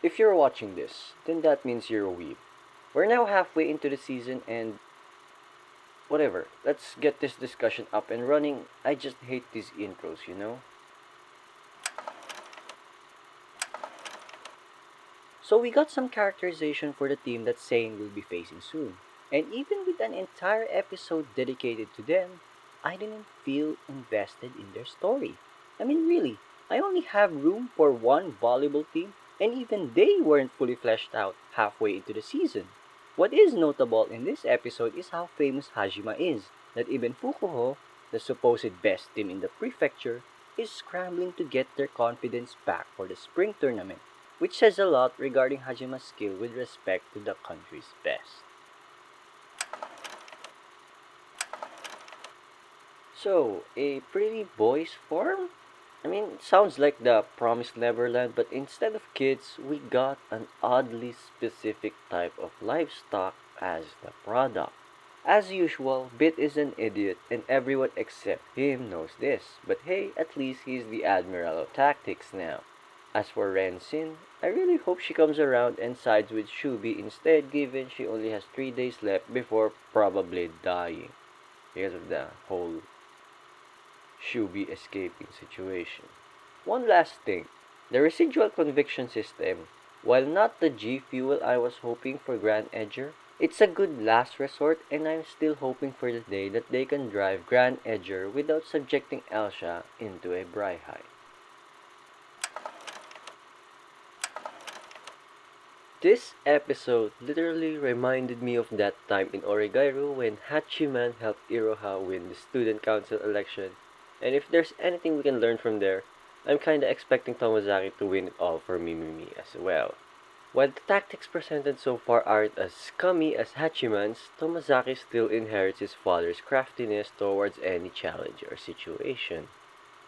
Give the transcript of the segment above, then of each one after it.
If you're watching this, then that means you're a weeb. We're now halfway into the season and whatever. Let's get this discussion up and running. I just hate these intros, you know? So we got some characterization for the team that Seiin will be facing soon. And even with an entire episode dedicated to them, I didn't feel invested in their story. I mean, really, I only have room for one volleyball team, and even they weren't fully fleshed out halfway into the season. What is notable in this episode is how famous Hajima is, that even Fukuho, the supposed best team in the prefecture, is scrambling to get their confidence back for the spring tournament, which says a lot regarding Hajima's skill with respect to the country's best. So, a pretty boy's form? I mean, it sounds like the promised Neverland, but instead of kids, we got an oddly specific type of livestock as the product. As usual, Bit is an idiot, and everyone except him knows this. But hey, at least he's the Admiral of Tactics now. As for Rensin, I really hope she comes around and sides with Shubi instead, given she only has 3 days left before probably dying because of the whole Shubi escaping situation. One last thing, the residual conviction system, while not the G fuel I was hoping for Grand Edger, it's a good last resort, and I'm still hoping for the day that they can drive Grand Edger without subjecting Elsha into a Braihai. This episode literally reminded me of that time in Origairu when Hachiman helped Iroha win the student council election, and if there's anything we can learn from there, I'm kinda expecting Tomozaki to win it all for Mimimi as well. While the tactics presented so far aren't as scummy as Hachiman's, Tomozaki still inherits his father's craftiness towards any challenge or situation.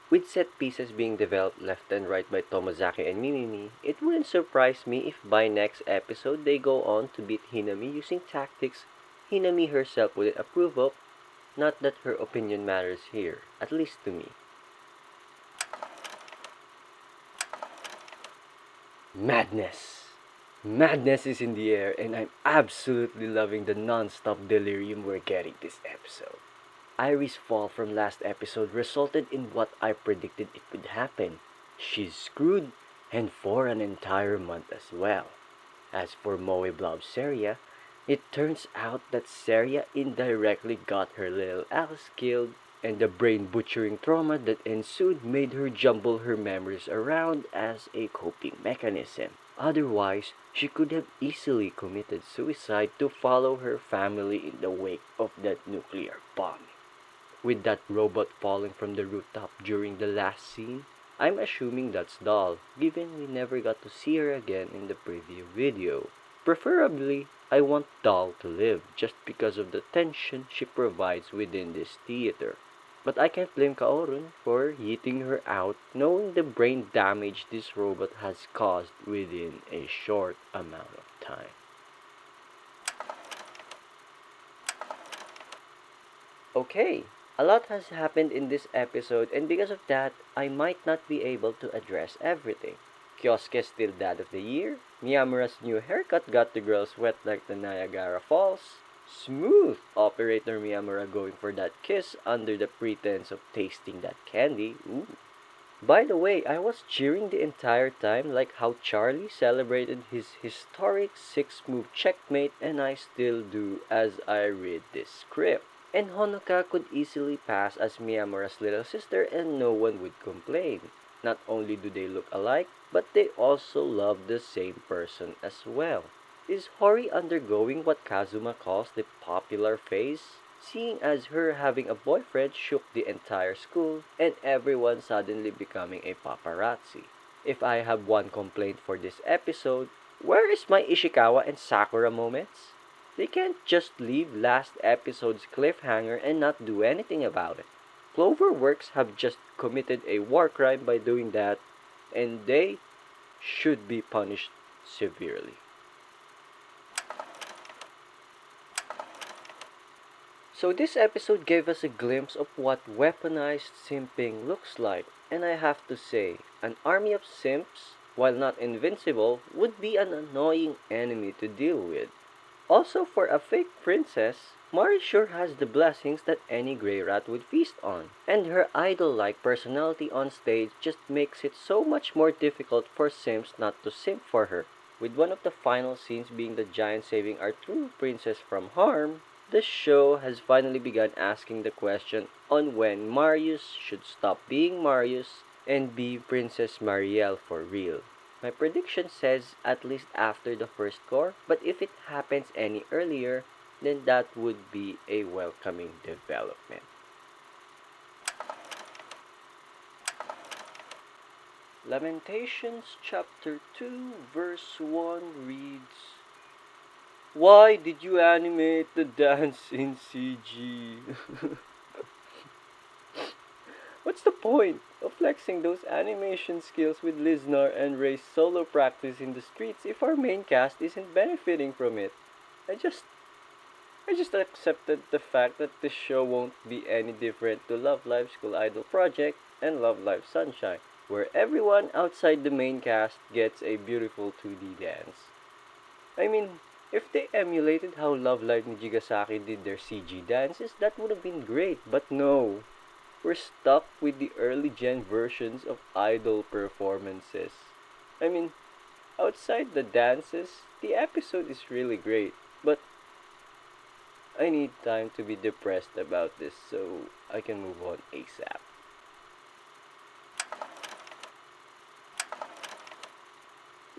With set pieces being developed left and right by Tomozaki and Mimimi, it wouldn't surprise me if by next episode they go on to beat Hinami using tactics Hinami herself wouldn't approve of, not that her opinion matters here, at least to me. Madness! Madness is in the air, and I'm absolutely loving the non-stop delirium we're getting this episode. Iris' fall from last episode resulted in what I predicted it would happen. She's screwed, and for an entire month as well. As for Moe Blob Seria, it turns out that Seria indirectly got her little Alice killed, and the brain-butchering trauma that ensued made her jumble her memories around as a coping mechanism. Otherwise, she could have easily committed suicide to follow her family in the wake of that nuclear bomb. With that robot falling from the rooftop during the last scene, I'm assuming that's Doll, given we never got to see her again in the preview video. Preferably, I want Doll to live just because of the tension she provides within this theater. But I can't blame Kaorun for yeeting her out, knowing the brain damage this robot has caused within a short amount of time. Okay, a lot has happened in this episode, and because of that, I might not be able to address everything. Kyosuke's still Dad of the Year, Miyamura's new haircut got the girls wet like the Niagara Falls, smooth Operator Miyamura going for that kiss under the pretense of tasting that candy, ooh. By the way, I was cheering the entire time like how Charlie celebrated his historic 6-move checkmate, and I still do as I read this script. And Honoka could easily pass as Miyamura's little sister and no one would complain. Not only do they look alike, but they also love the same person as well. Is Hori undergoing what Kazuma calls the popular phase? Seeing as her having a boyfriend shook the entire school and everyone suddenly becoming a paparazzi. If I have one complaint for this episode, where is my Ishikawa and Sakura moments? They can't just leave last episode's cliffhanger and not do anything about it. Cloverworks have just committed a war crime by doing that, and they should be punished severely. So this episode gave us a glimpse of what weaponized simping looks like, and I have to say, an army of simps while not invincible, would be an annoying enemy to deal with. Also, for a fake princess, Mari sure has the blessings that any grey rat would feast on. And her idol-like personality on stage just makes it so much more difficult for simps not to simp for her. With one of the final scenes being the giant saving our true princess from harm, the show has finally begun asking the question on when Marius should stop being Marius and be Princess Marielle for real. My prediction says at least after the first core, but if it happens any earlier, then that would be a welcoming development. Lamentations chapter 2 verse 1 reads, "Why did you animate the dance in CG?" What's the point of flexing those animation skills with Liznar and Ray's solo practice in the streets if our main cast isn't benefiting from it? I just accepted the fact that the show won't be any different to Love Live School Idol Project and Love Live Sunshine, where everyone outside the main cast gets a beautiful 2D dance. I mean, if they emulated how Love Live Nijigasaki did their CG dances, that would have been great, but no. We're stuck with the early gen versions of idol performances. I mean, outside the dances, the episode is really great, but I need time to be depressed about this so I can move on ASAP.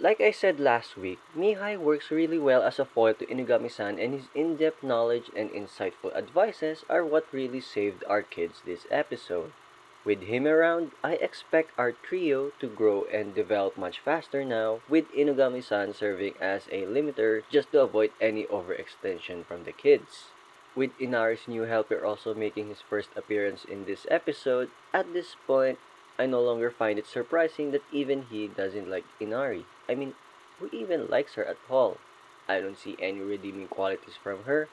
Like I said last week, Mihai works really well as a foil to Inugami-san, and his in-depth knowledge and insightful advices are what really saved our kids this episode. With him around, I expect our trio to grow and develop much faster now, with Inugami-san serving as a limiter just to avoid any overextension from the kids. With Inari's new helper also making his first appearance in this episode, at this point, I no longer find it surprising that even he doesn't like Inari. I mean, who even likes her at all? I don't see any redeeming qualities from her,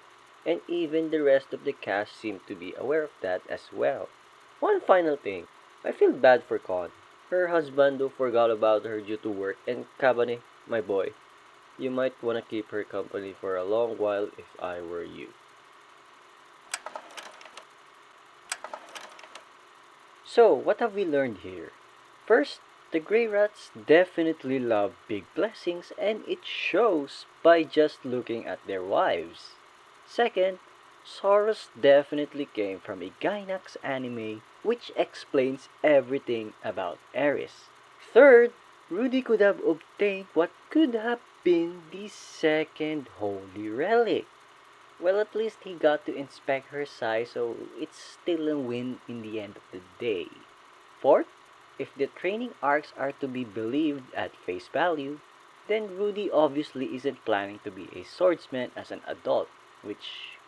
and even the rest of the cast seem to be aware of that as well. One final thing, I feel bad for Kon, her husband who forgot about her due to work, and Kabane, my boy. You might wanna keep her company for a long while if I were you. So, what have we learned here? First, the Grey Rats definitely love big blessings, and it shows by just looking at their wives. Second, Soros definitely came from a Gainax anime, which explains everything about Ares. Third, Rudy could have obtained what could have been the second holy relic. Well, at least he got to inspect her size, so it's still a win in the end of the day. Fourth, if the training arcs are to be believed at face value, then Rudy obviously isn't planning to be a swordsman as an adult, which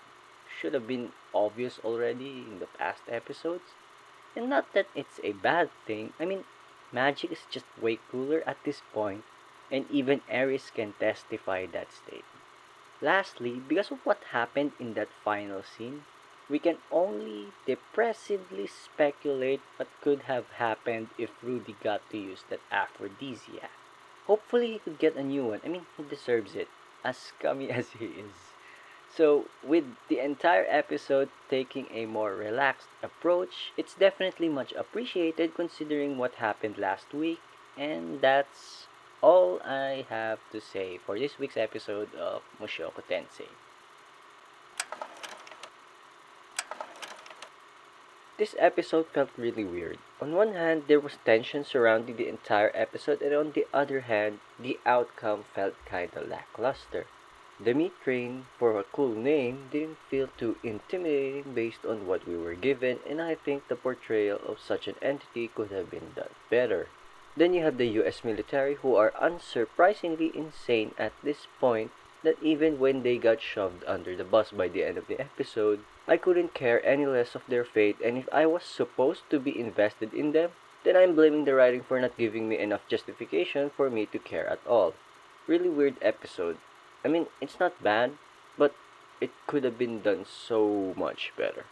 should have been obvious already in the past episodes. And not that it's a bad thing, I mean, magic is just way cooler at this point, and even Ares can testify that statement. Lastly, because of what happened in that final scene, we can only depressively speculate what could have happened if Rudy got to use that aphrodisiac. Hopefully he could get a new one. I mean, he deserves it, as scummy as he is. So, with the entire episode taking a more relaxed approach, it's definitely much appreciated considering what happened last week, and that's all I have to say for this week's episode of Mushoku Tensei. This episode felt really weird. On one hand, there was tension surrounding the entire episode, and on the other hand, the outcome felt kinda lackluster. The meat train, for a cool name, didn't feel too intimidating based on what we were given, and I think the portrayal of such an entity could have been done better. Then you have the US military, who are unsurprisingly insane at this point, that even when they got shoved under the bus by the end of the episode, I couldn't care any less of their fate, and if I was supposed to be invested in them, then I'm blaming the writing for not giving me enough justification for me to care at all. Really weird episode. I mean, it's not bad, but it could have been done so much better.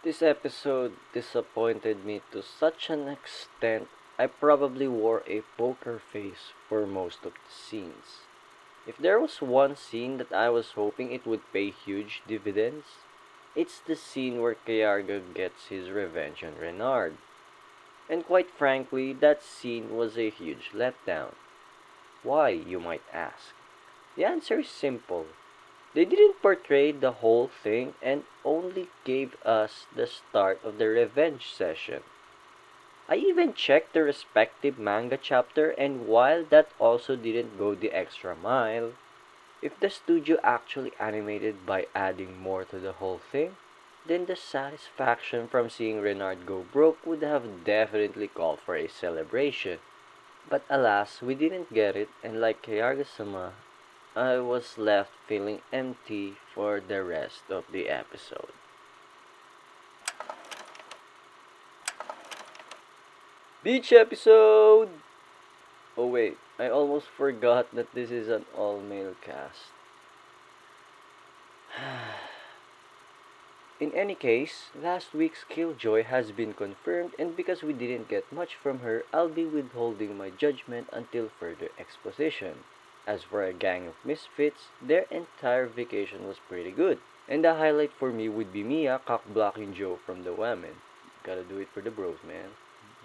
This episode disappointed me to such an extent I probably wore a poker face for most of the scenes. If there was one scene that I was hoping it would pay huge dividends, it's the scene where Kayarga gets his revenge on Renard. And quite frankly, that scene was a huge letdown. Why, you might ask? The answer is simple. They didn't portray the whole thing and only gave us the start of the revenge session. I even checked the respective manga chapter, and while that also didn't go the extra mile, if the studio actually animated by adding more to the whole thing, then the satisfaction from seeing Renard go broke would have definitely called for a celebration. But alas, we didn't get it, and like Kayarga-sama, I was left feeling empty for the rest of the episode. Beach episode! Oh wait, I almost forgot that this is an all-male cast. In any case, last week's Killjoy has been confirmed, and because we didn't get much from her, I'll be withholding my judgment until further exposition. As for a gang of misfits, their entire vacation was pretty good. And the highlight for me would be Mia cock-blocking Joe from the women. Gotta do it for the bros, man.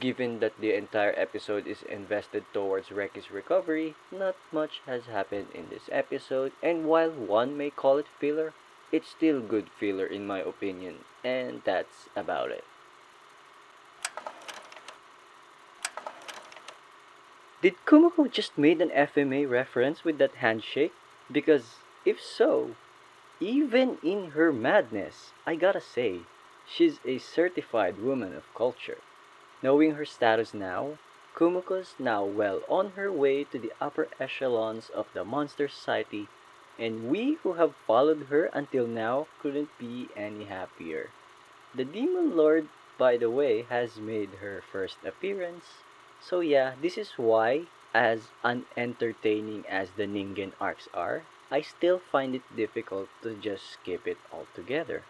Given that the entire episode is invested towards Reki's recovery, not much has happened in this episode, and while one may call it filler, it's still good filler in my opinion, and that's about it. Did Kumiko just made an FMA reference with that handshake? Because if so, even in her madness, I gotta say, she's a certified woman of culture. Knowing her status now, Kumiko's now well on her way to the upper echelons of the Monster Society, and we who have followed her until now couldn't be any happier. The Demon Lord, by the way, has made her first appearance. So yeah, this is why, as unentertaining as the Ningen arcs are, I still find it difficult to just skip it altogether.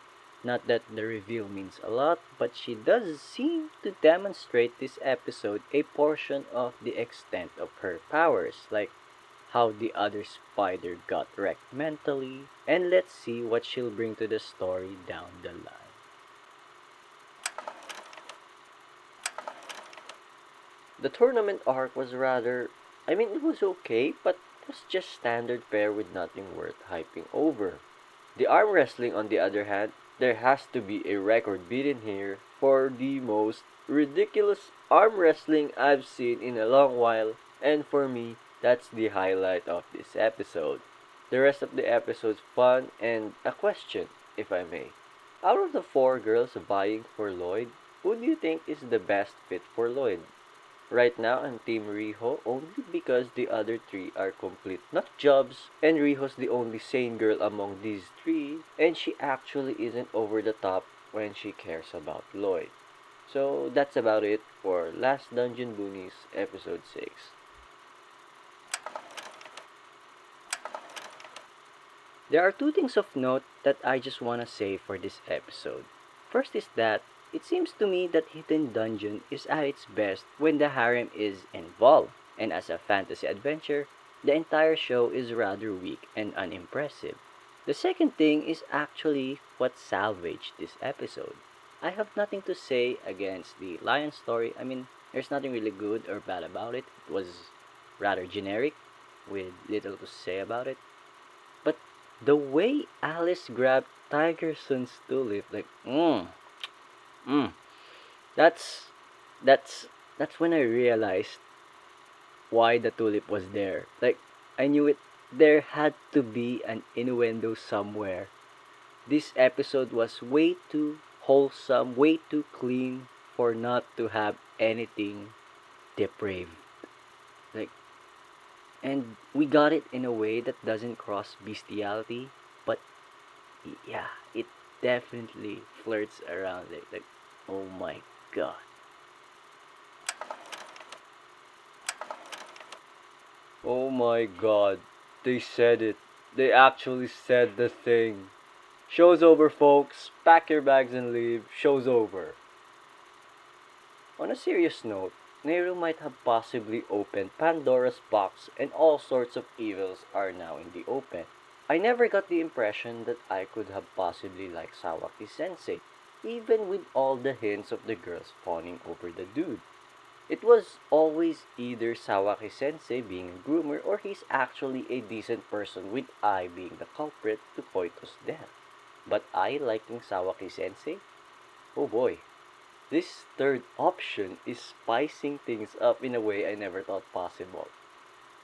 Not that the reveal means a lot, but she does seem to demonstrate this episode a portion of the extent of her powers, like how the other spider got wrecked mentally, and let's see what she'll bring to the story down the line. The tournament arc was it was okay, but it was just standard fare with nothing worth hyping over. The arm wrestling, on the other hand, there has to be a record beaten here for the most ridiculous arm wrestling I've seen in a long while, and for me, that's the highlight of this episode. The rest of the episode's fun, and a question, if I may. Out of the four girls vying for Lloyd, who do you think is the best fit for Lloyd? Right now, I'm Team Riho only because the other three are complete nut jobs, and Riho's the only sane girl among these three, and she actually isn't over the top when she cares about Lloyd. So that's about it for Last Dungeon Boonies episode 6. There are two things of note that I just wanna say for this episode. First is that it seems to me that Hidden Dungeon is at its best when the harem is involved, and as a fantasy adventure, the entire show is rather weak and unimpressive. The second thing is actually what salvaged this episode. I have nothing to say against the lion story. There's nothing really good or bad about it. It was rather generic, with little to say about it. But the way Alice grabbed Tigerson's tulip, mm, that's that's that's when I realized why the tulip was there. Like, I knew it. There had to be an innuendo somewhere. This episode was way too wholesome, way too clean for not to have anything depraved. Like, and we got it in a way that doesn't cross bestiality, but yeah, it definitely flirts around it. Like, oh my god. Oh my god. They said it. They actually said the thing. Show's over, folks. Pack your bags and leave. Show's over. On a serious note, Nehru might have possibly opened Pandora's box and all sorts of evils are now in the open. I never got the impression that I could have possibly liked Sawaki Sensei, even with all the hints of the girls fawning over the dude. It was always either Sawaki Sensei being a groomer or he's actually a decent person with I being the culprit to Koito's death. But I liking Sawaki Sensei? Oh boy. This third option is spicing things up in a way I never thought possible.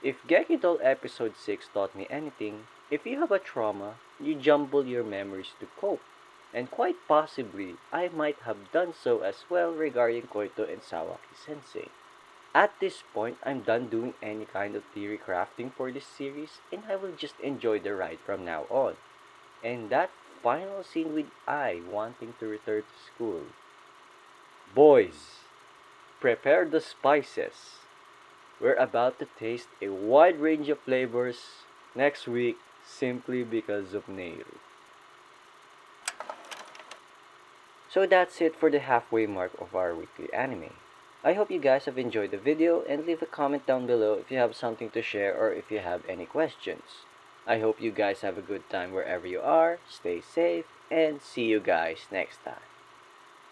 If Gekidol episode 6 taught me anything, if you have a trauma, you jumble your memories to cope. And quite possibly, I might have done so as well regarding Koito and Sawaki Sensei. At this point, I'm done doing any kind of theory crafting for this series, and I will just enjoy the ride from now on. And that final scene with I wanting to return to school. Boys, prepare the spices. We're about to taste a wide range of flavors next week simply because of Neiru. So that's it for the halfway mark of our weekly anime. I hope you guys have enjoyed the video and leave a comment down below if you have something to share or if you have any questions. I hope you guys have a good time wherever you are, stay safe, and see you guys next time.